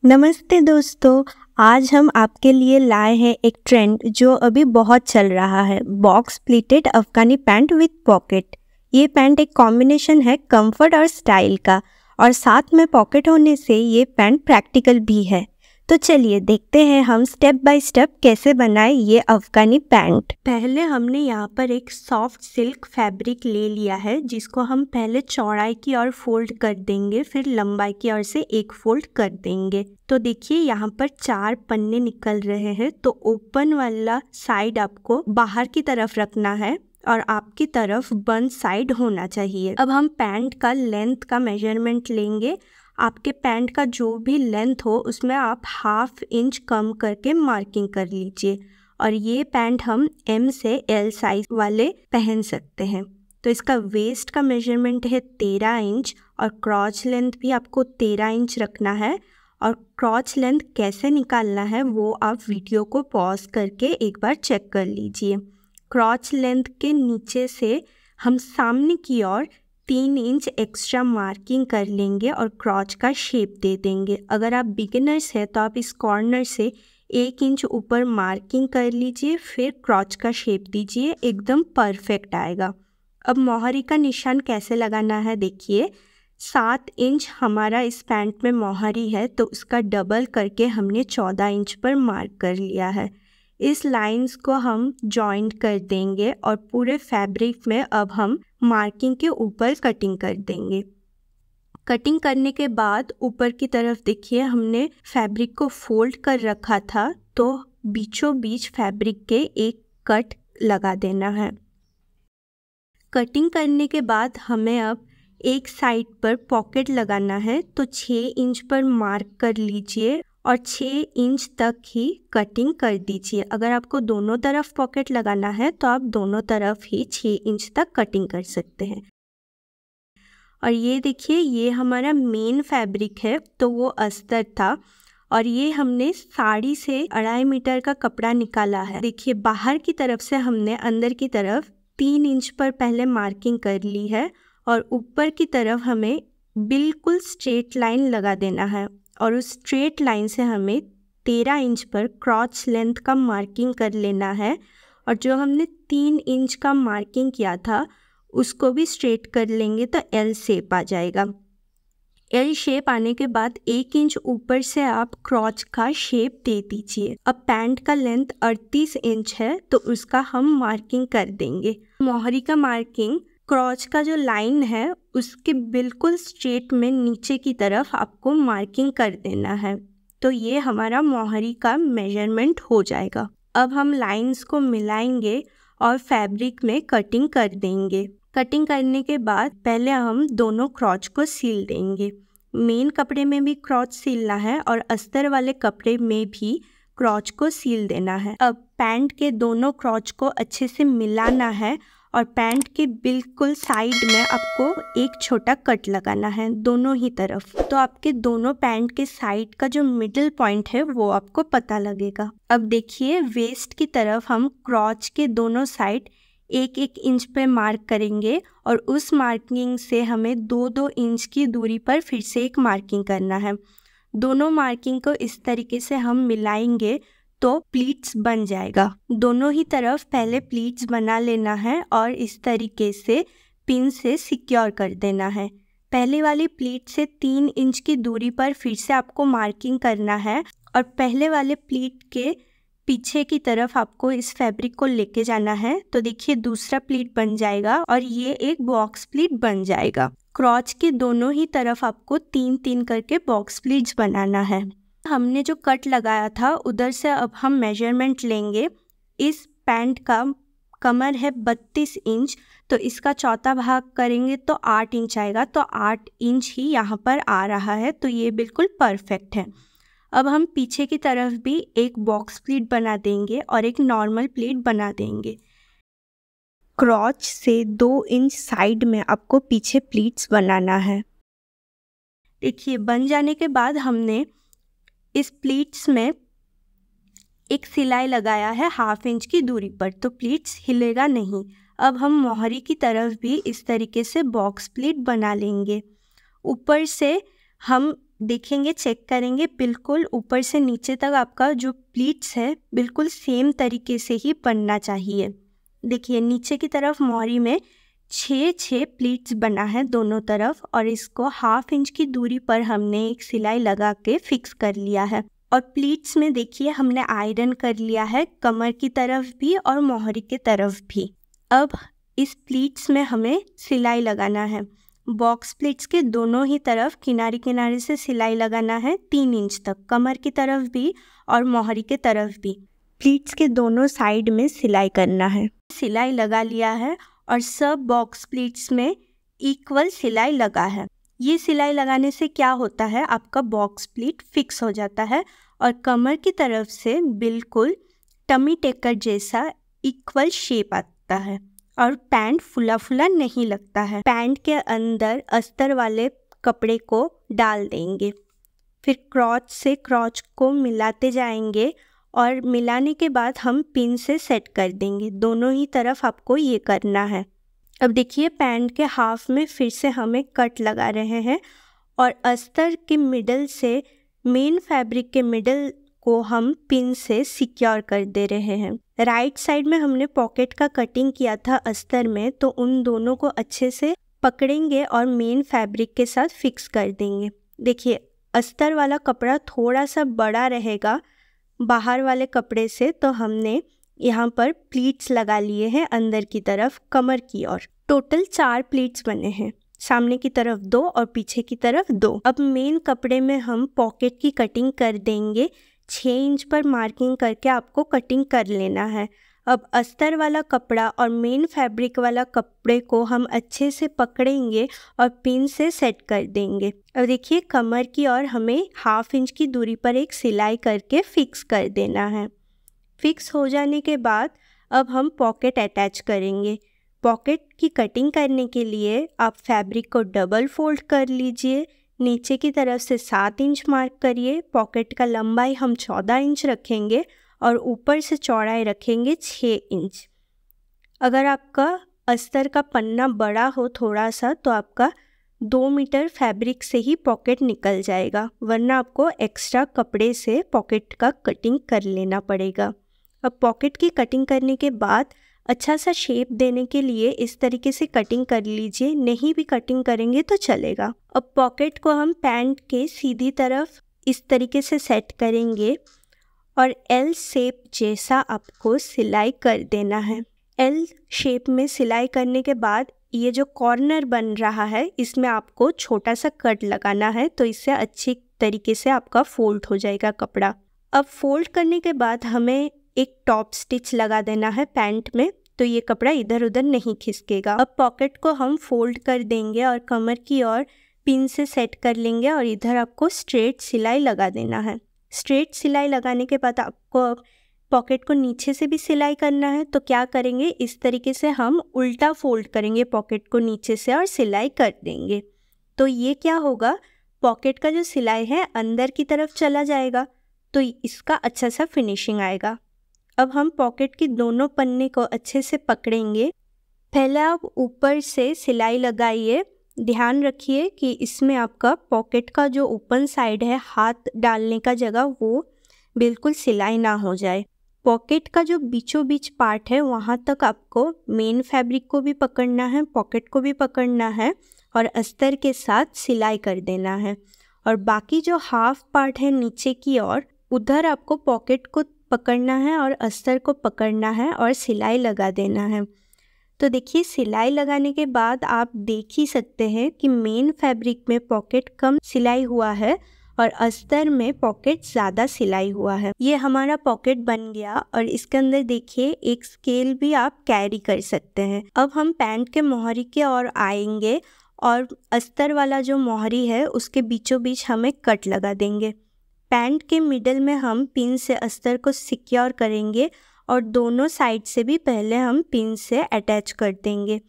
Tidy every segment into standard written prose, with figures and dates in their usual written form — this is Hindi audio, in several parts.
नमस्ते दोस्तों। आज हम आपके लिए लाए हैं एक ट्रेंड जो अभी बहुत चल रहा है, box pleated Afghani pant with pocket. ये पैंट एक कॉम्बिनेशन है कंफर्ट और स्टाइल का, और साथ में पॉकेट होने से ये पैंट प्रैक्टिकल भी है। तो चलिए देखते हैं हम स्टेप बाय स्टेप कैसे बनाए ये अफगानी पैंट। पहले हमने यहाँ पर एक सॉफ्ट सिल्क फैब्रिक ले लिया है, जिसको हम पहले चौड़ाई की ओर फोल्ड कर देंगे, फिर लंबाई की ओर से एक फोल्ड कर देंगे। तो देखिए यहाँ पर 4 पन्ने निकल रहे हैं। तो ओपन वाला साइड आपको बाहर की तरफ रखना है और आपकी तरफ बंद साइड होना चाहिए। अब हम पैंट का लेंथ का मेजरमेंट लेंगे। आपके पैंट का जो भी लेंथ हो उसमें आप 1/2 इंच कम करके मार्किंग कर लीजिए। और ये पैंट हम M से L साइज वाले पहन सकते हैं। तो इसका वेस्ट का मेजरमेंट है 13 इंच और क्रॉच लेंथ भी आपको 13 इंच रखना है। और क्रॉच लेंथ कैसे निकालना है वो आप वीडियो को पॉज करके एक बार चेक कर लीजिए। क्रॉच लेंथ के नीचे से हम सामने की ओर 3 इंच एक्स्ट्रा मार्किंग कर लेंगे और क्रॉच का शेप दे देंगे। अगर आप बिगिनर्स हैं तो आप इस कॉर्नर से 1 इंच ऊपर मार्किंग कर लीजिए, फिर क्रॉच का शेप दीजिए, एकदम परफेक्ट आएगा। अब मोहरी का निशान कैसे लगाना है देखिए। 7 इंच हमारा इस पैंट में मोहरी है, तो उसका डबल करके हमने 14 इंच पर मार्क कर लिया है। इस लाइंस को हम जॉइंट कर देंगे और पूरे फैब्रिक में अब हम मार्किंग के ऊपर कटिंग कर देंगे। कटिंग करने के बाद ऊपर की तरफ देखिए हमने फैब्रिक को फोल्ड कर रखा था, तो बीचों बीच फैब्रिक के एक कट लगा देना है। कटिंग करने के बाद हमें अब एक साइड पर पॉकेट लगाना है, तो 6 इंच पर मार्क कर लीजिए और 6 इंच तक ही कटिंग कर दीजिए। अगर आपको दोनों तरफ पॉकेट लगाना है तो आप दोनों तरफ ही 6 इंच तक कटिंग कर सकते हैं। और ये देखिए ये हमारा मेन फैब्रिक है, तो वो अस्तर था और ये हमने साड़ी से 2.5 मीटर का कपड़ा निकाला है। देखिए बाहर की तरफ से हमने अंदर की तरफ 3 इंच पर पहले मार्किंग कर ली है और ऊपर की तरफ हमें बिल्कुल स्ट्रेट लाइन लगा देना है। और उस स्ट्रेट लाइन से हमें 13 इंच पर क्रॉच लेंथ का मार्किंग कर लेना है। और जो हमने 3 इंच का मार्किंग किया था उसको भी स्ट्रेट कर लेंगे तो L शेप आ जाएगा। L शेप आने के बाद 1 इंच ऊपर से आप क्रॉच का शेप दे दीजिए। अब पैंट का लेंथ 38 इंच है, तो उसका हम मार्किंग कर देंगे। मोहरी का मार्किंग क्रॉच का जो लाइन है उसके बिल्कुल स्ट्रेट में नीचे की तरफ आपको मार्किंग कर देना है। तो ये हमारा मोहरी का मेजरमेंट हो जाएगा। अब हम लाइंस को मिलाएंगे और फैब्रिक में कटिंग कर देंगे। कटिंग करने के बाद पहले हम दोनों क्रॉच को सील देंगे। मेन कपड़े में भी क्रॉच सीलना है और अस्तर वाले कपड़े में भी क्रॉच को सील देना है। अब पैंट के दोनों क्रॉच को अच्छे से मिलाना है और पैंट के बिल्कुल साइड में आपको एक छोटा कट लगाना है दोनों ही तरफ। तो आपके दोनों पैंट के साइड का जो मिडिल पॉइंट है वो आपको पता लगेगा। अब देखिए वेस्ट की तरफ हम क्रॉच के दोनों साइड 1-1 इंच पे मार्क करेंगे और उस मार्किंग से हमें 2-2 इंच की दूरी पर फिर से एक मार्किंग करना है। दोनों मार्किंग को इस तरीके से हम मिलाएंगे तो प्लीट्स बन जाएगा। दोनों ही तरफ पहले प्लीट्स बना लेना है और इस तरीके से पिन से सिक्योर कर देना है। पहले वाली प्लीट से 3 इंच की दूरी पर फिर से आपको मार्किंग करना है और पहले वाले प्लीट के पीछे की तरफ आपको इस फैब्रिक को लेके जाना है। तो देखिए दूसरा प्लीट बन जाएगा और ये एक बॉक्स प्लीट बन जाएगा। क्रॉच के दोनों ही तरफ आपको 3-3 करके बॉक्स प्लीट्स बनाना है। हमने जो कट लगाया था उधर से अब हम मेजरमेंट लेंगे। इस पैंट का कमर है 32 इंच, तो इसका चौथा भाग करेंगे तो 8 इंच आएगा। तो 8 इंच ही यहाँ पर आ रहा है, तो ये बिल्कुल परफेक्ट है। अब हम पीछे की तरफ भी एक बॉक्स प्लीट बना देंगे और एक नॉर्मल प्लीट बना देंगे। क्रॉच से 2 इंच साइड में आपको पीछे प्लीट्स बनाना है। देखिए बन जाने के बाद हमने इस प्लीट्स में एक सिलाई लगाया है 1/2 इंच की दूरी पर, तो प्लीट्स हिलेगा नहीं। अब हम मोहरी की तरफ भी इस तरीके से बॉक्स प्लीट बना लेंगे। ऊपर से हम देखेंगे, चेक करेंगे, बिल्कुल ऊपर से नीचे तक आपका जो प्लीट्स है बिल्कुल सेम तरीके से ही बनना चाहिए। देखिए नीचे की तरफ मोहरी में 6 प्लीट्स बना है दोनों तरफ, और इसको 1/2 इंच की दूरी पर हमने एक सिलाई लगा के फिक्स कर लिया है। और प्लीट्स में देखिए हमने आयरन कर लिया है, कमर की तरफ भी और मोहरी की तरफ भी। अब इस प्लीट्स में हमें सिलाई लगाना है। बॉक्स प्लीट्स के दोनों ही तरफ किनारे किनारे से सिलाई लगाना है 3 इंच तक, कमर की तरफ भी और मोहरी के तरफ भी। प्लीट्स के दोनों साइड में सिलाई करना है। सिलाई लगा लिया है और सब बॉक्स प्लीट्स में इक्वल सिलाई लगा है। ये सिलाई लगाने से क्या होता है, आपका बॉक्स प्लीट फिक्स हो जाता है और कमर की तरफ से बिल्कुल टमी टेकर जैसा इक्वल शेप आता है और पैंट फुला फुला नहीं लगता है। पैंट के अंदर अस्तर वाले कपड़े को डाल देंगे, फिर क्रॉच से क्रॉच को मिलाते जाएंगे और मिलाने के बाद हम पिन से सेट कर देंगे। दोनों ही तरफ आपको ये करना है। अब देखिए पैंट के हाफ में फिर से हमें कट लगा रहे हैं और अस्तर के मिडल से मेन फैब्रिक के मिडल को हम पिन से सिक्योर कर दे रहे हैं। राइट साइड में हमने पॉकेट का कटिंग किया था अस्तर में, तो उन दोनों को अच्छे से पकड़ेंगे और मेन फैब्रिक के साथ फिक्स कर देंगे। देखिए अस्तर वाला कपड़ा थोड़ा सा बड़ा रहेगा बाहर वाले कपड़े से, तो हमने यहाँ पर प्लीट्स लगा लिए हैं अंदर की तरफ कमर की ओर। टोटल 4 प्लीट्स बने हैं, सामने की तरफ 2 और पीछे की तरफ 2। अब मेन कपड़े में हम पॉकेट की कटिंग कर देंगे। 6 इंच पर मार्किंग करके आपको कटिंग कर लेना है। अब अस्तर वाला कपड़ा और मेन फैब्रिक वाला कपड़े को हम अच्छे से पकड़ेंगे और पिन से सेट कर देंगे। अब देखिए कमर की ओर हमें 1/2 इंच की दूरी पर एक सिलाई करके फिक्स कर देना है। फिक्स हो जाने के बाद अब हम पॉकेट अटैच करेंगे। पॉकेट की कटिंग करने के लिए आप फैब्रिक को डबल फोल्ड कर लीजिए, नीचे की तरफ से 7 इंच मार्क करिए। पॉकेट का लंबाई हम 14 इंच रखेंगे और ऊपर से चौड़ाई रखेंगे 6 इंच। अगर आपका अस्तर का पन्ना बड़ा हो थोड़ा सा तो आपका 2 मीटर फैब्रिक से ही पॉकेट निकल जाएगा, वरना आपको एक्स्ट्रा कपड़े से पॉकेट का कटिंग कर लेना पड़ेगा। अब पॉकेट की कटिंग करने के बाद अच्छा सा शेप देने के लिए इस तरीके से कटिंग कर लीजिए, नहीं भी कटिंग करेंगे तो चलेगा। अब पॉकेट को हम पैंट के सीधी तरफ इस तरीके से सेट करेंगे और एल शेप जैसा आपको सिलाई कर देना है। एल शेप में सिलाई करने के बाद ये जो कॉर्नर बन रहा है इसमें आपको छोटा सा कट लगाना है, तो इससे अच्छी तरीके से आपका फोल्ड हो जाएगा कपड़ा। अब फोल्ड करने के बाद हमें एक टॉप स्टिच लगा देना है पैंट में, तो ये कपड़ा इधर उधर नहीं खिसकेगा। अब पॉकेट को हम फोल्ड कर देंगे और कमर की ओर पिन से सेट कर लेंगे और इधर आपको स्ट्रेट सिलाई लगा देना है। स्ट्रेट सिलाई लगाने के बाद आपको अब पॉकेट को नीचे से भी सिलाई करना है, तो क्या करेंगे इस तरीके से हम उल्टा फोल्ड करेंगे पॉकेट को नीचे से और सिलाई कर देंगे। तो ये क्या होगा, पॉकेट का जो सिलाई है अंदर की तरफ चला जाएगा, तो इसका अच्छा सा फिनिशिंग आएगा। अब हम पॉकेट की दोनों पन्ने को अच्छे से पकड़ेंगे। पहले आप ऊपर से सिलाई लगाइए, ध्यान रखिए कि इसमें आपका पॉकेट का जो ओपन साइड है हाथ डालने का जगह वो बिल्कुल सिलाई ना हो जाए। पॉकेट का जो बीचों बीच पार्ट है वहाँ तक आपको मेन फैब्रिक को भी पकड़ना है, पॉकेट को भी पकड़ना है और अस्तर के साथ सिलाई कर देना है। और बाकी जो हाफ पार्ट है नीचे की ओर, उधर आपको पॉकेट को पकड़ना है और अस्तर को पकड़ना है और सिलाई लगा देना है। तो देखिए सिलाई लगाने के बाद आप देख ही सकते हैं कि मेन फैब्रिक में पॉकेट कम सिलाई हुआ है और अस्तर में पॉकेट ज़्यादा सिलाई हुआ है। ये हमारा पॉकेट बन गया और इसके अंदर देखिए एक स्केल भी आप कैरी कर सकते हैं। अब हम पैंट के मोहरी के ओर आएंगे और अस्तर वाला जो मोहरी है उसके बीचों बीच हमें कट लगा देंगे। पैंट के मिडल में हम पिन से अस्तर को सिक्योर करेंगे और दोनों साइड से भी पहले हम पिन से अटैच कर देंगे।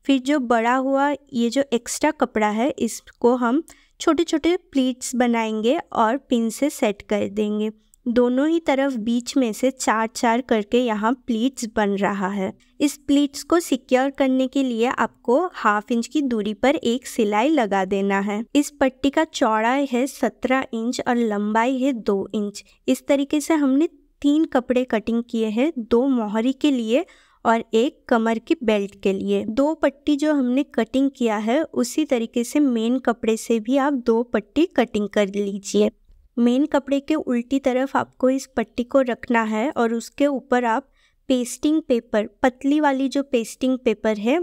फिर जो बड़ा हुआ ये जो एक्स्ट्रा कपड़ा है इसको हम छोटे छोटे प्लीट्स बनाएंगे और पिन से सेट कर देंगे। दोनों ही तरफ बीच में से 4-4 करके यहाँ प्लीट्स बन रहा है। इस प्लीट्स को सिक्योर करने के लिए आपको 1/2 इंच की दूरी पर एक सिलाई लगा देना है। इस पट्टी का चौड़ाई है 17 इंच और लंबाई है 2 इंच। इस तरीके से हमने 3 कपड़े कटिंग किए हैं, 2 मोहरी के लिए और एक कमर की बेल्ट के लिए। 2 पट्टी जो हमने कटिंग किया है उसी तरीके से मेन कपड़े से भी आप 2 पट्टी कटिंग कर लीजिए। मेन कपड़े के उल्टी तरफ आपको इस पट्टी को रखना है और उसके ऊपर आप पेस्टिंग पेपर, पतली वाली जो पेस्टिंग पेपर है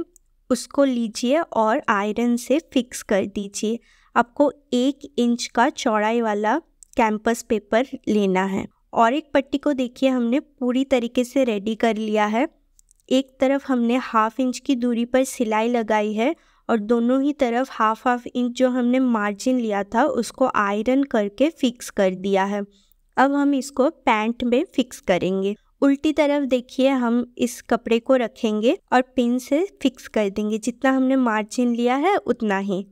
उसको लीजिए और आयरन से फिक्स कर दीजिए। आपको 1 इंच का चौड़ाई वाला कैंपस पेपर लेना है। और एक पट्टी को देखिए हमने पूरी तरीके से रेडी कर लिया है। एक तरफ हमने 1/2 इंच की दूरी पर सिलाई लगाई है और दोनों ही तरफ 1/2 इंच जो हमने मार्जिन लिया था उसको आयरन करके फिक्स कर दिया है। अब हम इसको पैंट में फिक्स करेंगे। उल्टी तरफ देखिए हम इस कपड़े को रखेंगे और पिन से फिक्स कर देंगे। जितना हमने मार्जिन लिया है उतना ही।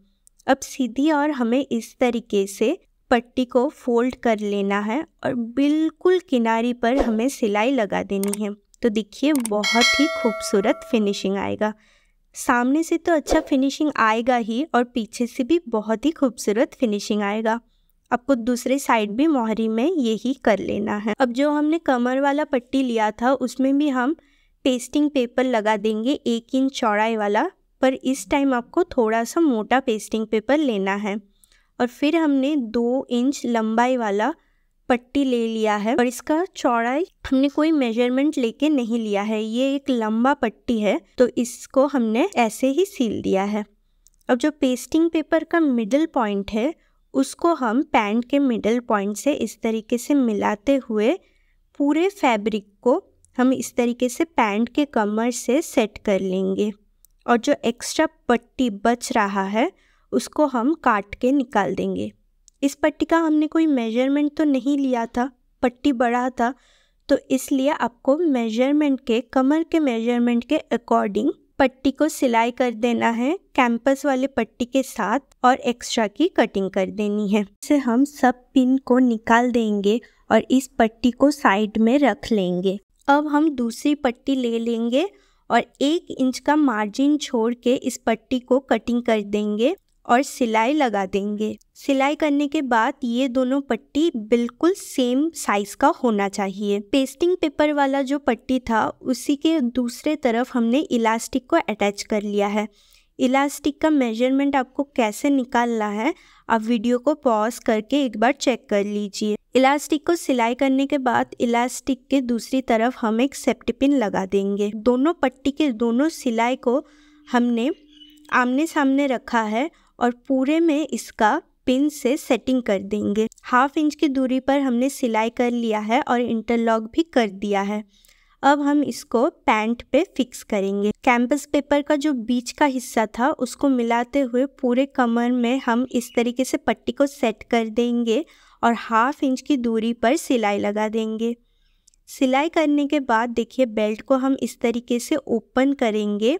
अब सीधी और हमें इस तरीके से पट्टी को फोल्ड कर लेना है और बिल्कुल किनारी पर हमें सिलाई लगा देनी है। तो देखिए बहुत ही खूबसूरत फिनिशिंग आएगा। सामने से तो अच्छा फिनिशिंग आएगा ही और पीछे से भी बहुत ही खूबसूरत फिनिशिंग आएगा। आपको दूसरे साइड भी मोहरी में यही कर लेना है। अब जो हमने कमर वाला पट्टी लिया था उसमें भी हम पेस्टिंग पेपर लगा देंगे 1 इंच चौड़ाई वाला, पर इस टाइम आपको थोड़ा सा मोटा पेस्टिंग पेपर लेना है। और फिर हमने 2 इंच लंबाई वाला पट्टी ले लिया है और इसका चौड़ाई हमने कोई मेजरमेंट लेके नहीं लिया है, ये एक लंबा पट्टी है तो इसको हमने ऐसे ही सील दिया है। अब जो पेस्टिंग पेपर का मिडल पॉइंट है उसको हम पैंट के मिडल पॉइंट से इस तरीके से मिलाते हुए पूरे फैब्रिक को हम इस तरीके से पैंट के कमर से सेट कर लेंगे और जो एक्स्ट्रा पट्टी बच रहा है उसको हम काट के निकाल देंगे। इस पट्टी का हमने कोई मेजरमेंट तो नहीं लिया था, पट्टी बड़ा था तो इसलिए आपको मेजरमेंट के कमर के मेजरमेंट के अकॉर्डिंग पट्टी को सिलाई कर देना है कैंपस वाले पट्टी के साथ और एक्स्ट्रा की कटिंग कर देनी है। इसे हम सब पिन को निकाल देंगे और इस पट्टी को साइड में रख लेंगे। अब हम दूसरी पट्टी ले लेंगे और 1 इंच का मार्जिन छोड़ के इस पट्टी को कटिंग कर देंगे और सिलाई लगा देंगे। सिलाई करने के बाद ये दोनों पट्टी बिल्कुल सेम साइज का होना चाहिए। पेस्टिंग पेपर वाला जो पट्टी था उसी के दूसरे तरफ हमने इलास्टिक को अटैच कर लिया है। इलास्टिक का मेजरमेंट आपको कैसे निकालना है आप वीडियो को पॉज करके एक बार चेक कर लीजिए। इलास्टिक को सिलाई करने के बाद इलास्टिक के दूसरी तरफ हम एक सेफ्टी पिन लगा देंगे। दोनों पट्टी के दोनों सिलाई को हमने आमने सामने रखा है और पूरे में इसका पिन से सेटिंग कर देंगे। 1/2 इंच की दूरी पर हमने सिलाई कर लिया है और इंटरलॉक भी कर दिया है। अब हम इसको पैंट पे फिक्स करेंगे। कैंपस पेपर का जो बीच का हिस्सा था उसको मिलाते हुए पूरे कमर में हम इस तरीके से पट्टी को सेट कर देंगे और 1/2 इंच की दूरी पर सिलाई लगा देंगे। सिलाई करने के बाद देखिए बेल्ट को हम इस तरीके से ओपन करेंगे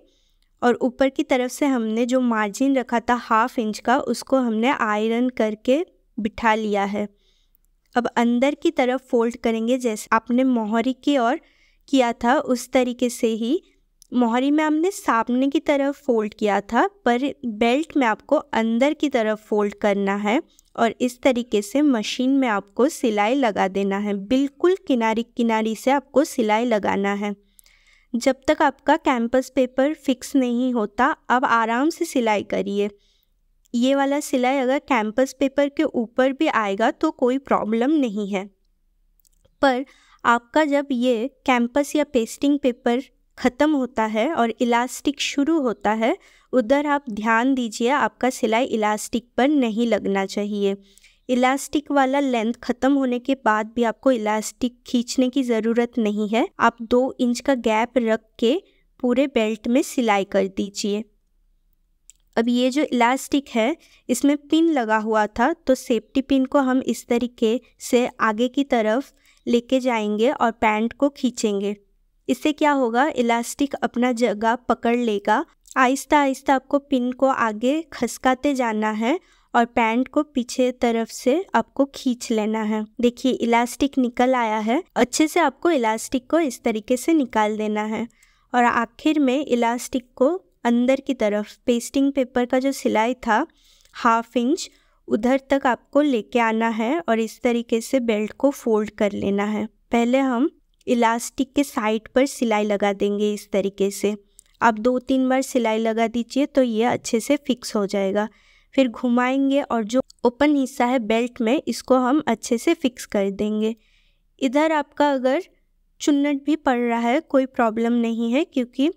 और ऊपर की तरफ से हमने जो मार्जिन रखा था 1/2 इंच का उसको हमने आयरन करके बिठा लिया है। अब अंदर की तरफ फोल्ड करेंगे जैसे आपने मोहरी की ओर किया था उस तरीके से ही। मोहरी में हमने सामने की तरफ फोल्ड किया था पर बेल्ट में आपको अंदर की तरफ फोल्ड करना है और इस तरीके से मशीन में आपको सिलाई लगा देना है। बिल्कुल किनारी किनारी से आपको सिलाई लगाना है। जब तक आपका कैंपस पेपर फिक्स नहीं होता अब आराम से सिलाई करिए। ये वाला सिलाई अगर कैंपस पेपर के ऊपर भी आएगा तो कोई प्रॉब्लम नहीं है, पर आपका जब ये कैंपस या पेस्टिंग पेपर ख़त्म होता है और इलास्टिक शुरू होता है उधर आप ध्यान दीजिए, आपका सिलाई इलास्टिक पर नहीं लगना चाहिए। इलास्टिक वाला लेंथ ख़त्म होने के बाद भी आपको इलास्टिक खींचने की ज़रूरत नहीं है। आप 2 इंच का गैप रख के पूरे बेल्ट में सिलाई कर दीजिए। अब ये जो इलास्टिक है इसमें पिन लगा हुआ था तो सेफ्टी पिन को हम इस तरीके से आगे की तरफ लेके जाएंगे और पैंट को खींचेंगे। इससे क्या होगा, इलास्टिक अपना जगह पकड़ लेगा। आहिस्ता आहिस्ता आपको पिन को आगे खसकाते जाना है और पैंट को पीछे तरफ से आपको खींच लेना है। देखिए इलास्टिक निकल आया है। अच्छे से आपको इलास्टिक को इस तरीके से निकाल देना है और आखिर में इलास्टिक को अंदर की तरफ पेस्टिंग पेपर का जो सिलाई था 1/2 इंच उधर तक आपको लेके आना है और इस तरीके से बेल्ट को फोल्ड कर लेना है। पहले हम इलास्टिक के साइड पर सिलाई लगा देंगे इस तरीके से। आप 2-3 बार सिलाई लगा दीजिए तो ये अच्छे से फिक्स हो जाएगा। फिर घुमाएंगे और जो ओपन हिस्सा है बेल्ट में इसको हम अच्छे से फिक्स कर देंगे। इधर आपका अगर चुन्नट भी पड़ रहा है कोई प्रॉब्लम नहीं है, क्योंकि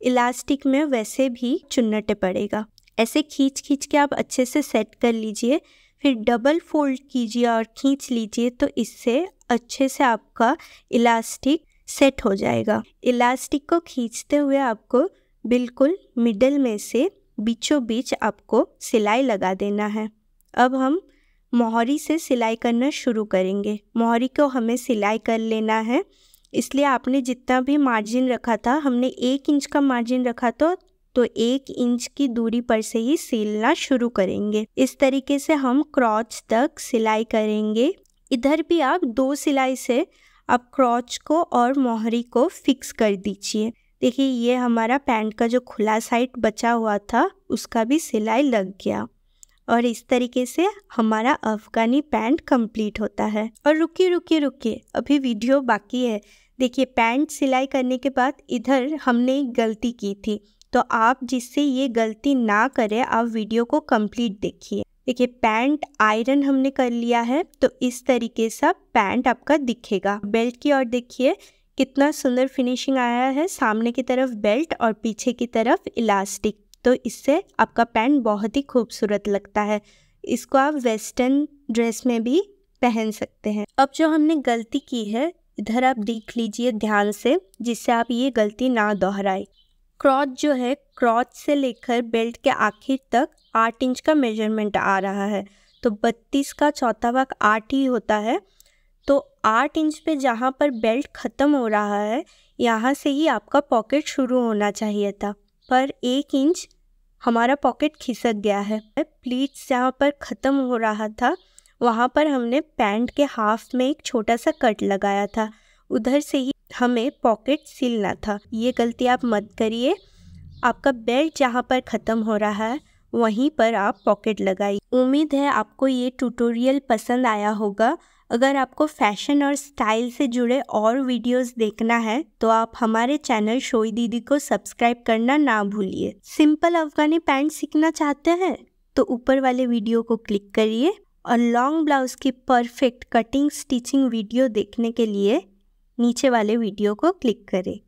इलास्टिक में वैसे भी चुन्नटे पड़ेगा। ऐसे खींच खींच के आप अच्छे से सेट कर लीजिए। फिर डबल फोल्ड कीजिए और खींच लीजिए तो इससे अच्छे से आपका इलास्टिक सेट हो जाएगा। इलास्टिक को खींचते हुए आपको बिल्कुल मिडल में से बीचों बीच आपको सिलाई लगा देना है। अब हम मोहरी से सिलाई करना शुरू करेंगे। मोहरी को हमें सिलाई कर लेना है, इसलिए आपने जितना भी मार्जिन रखा था, हमने 1 इंच का मार्जिन रखा तो 1 इंच की दूरी पर से ही सिलना शुरू करेंगे। इस तरीके से हम क्रॉच तक सिलाई करेंगे। इधर भी आप 2 सिलाई से आप क्रॉच को और मोहरी को फिक्स कर दीजिए। देखिए ये हमारा पैंट का जो खुला साइड बचा हुआ था उसका भी सिलाई लग गया और इस तरीके से हमारा अफगानी पैंट कंप्लीट होता है। और रुकिए अभी वीडियो बाकी है। देखिए पैंट सिलाई करने के बाद इधर हमने एक गलती की थी, तो आप जिससे ये गलती ना करें आप वीडियो को कंप्लीट देखिए। देखिए पैंट आयरन हमने कर लिया है तो इस तरीके से पैंट आपका दिखेगा। बेल्ट की ओर देखिए कितना सुंदर फिनिशिंग आया है। सामने की तरफ बेल्ट और पीछे की तरफ इलास्टिक, तो इससे आपका पैंट बहुत ही खूबसूरत लगता है। इसको आप वेस्टर्न ड्रेस में भी पहन सकते हैं। अब जो हमने गलती की है इधर आप देख लीजिए ध्यान से, जिससे आप ये गलती ना दोहराए। क्रॉच जो है, क्रॉच से लेकर बेल्ट के आखिर तक 8 इंच का मेजरमेंट आ रहा है, तो 32 का चौथा भाग 8 ही होता है। तो 8 इंच पे जहाँ पर बेल्ट ख़त्म हो रहा है यहाँ से ही आपका पॉकेट शुरू होना चाहिए था, पर 1 इंच हमारा पॉकेट खिसक गया है। प्लीट्स जहाँ पर ख़त्म हो रहा था वहाँ पर हमने पैंट के हाफ में एक छोटा सा कट लगाया था, उधर से ही हमें पॉकेट सिलना था। ये गलती आप मत करिए। आपका बेल्ट जहाँ पर ख़त्म हो रहा है वहीं पर आप पॉकेट लगाइए। उम्मीद है आपको ये ट्यूटोरियल पसंद आया होगा। अगर आपको फैशन और स्टाइल से जुड़े और वीडियोस देखना है तो आप हमारे चैनल शोई दीदी को सब्सक्राइब करना ना भूलिए। सिंपल अफगानी पैंट सीखना चाहते हैं तो ऊपर वाले वीडियो को क्लिक करिए और लॉन्ग ब्लाउज की परफेक्ट कटिंग स्टिचिंग वीडियो देखने के लिए नीचे वाले वीडियो को क्लिक करें।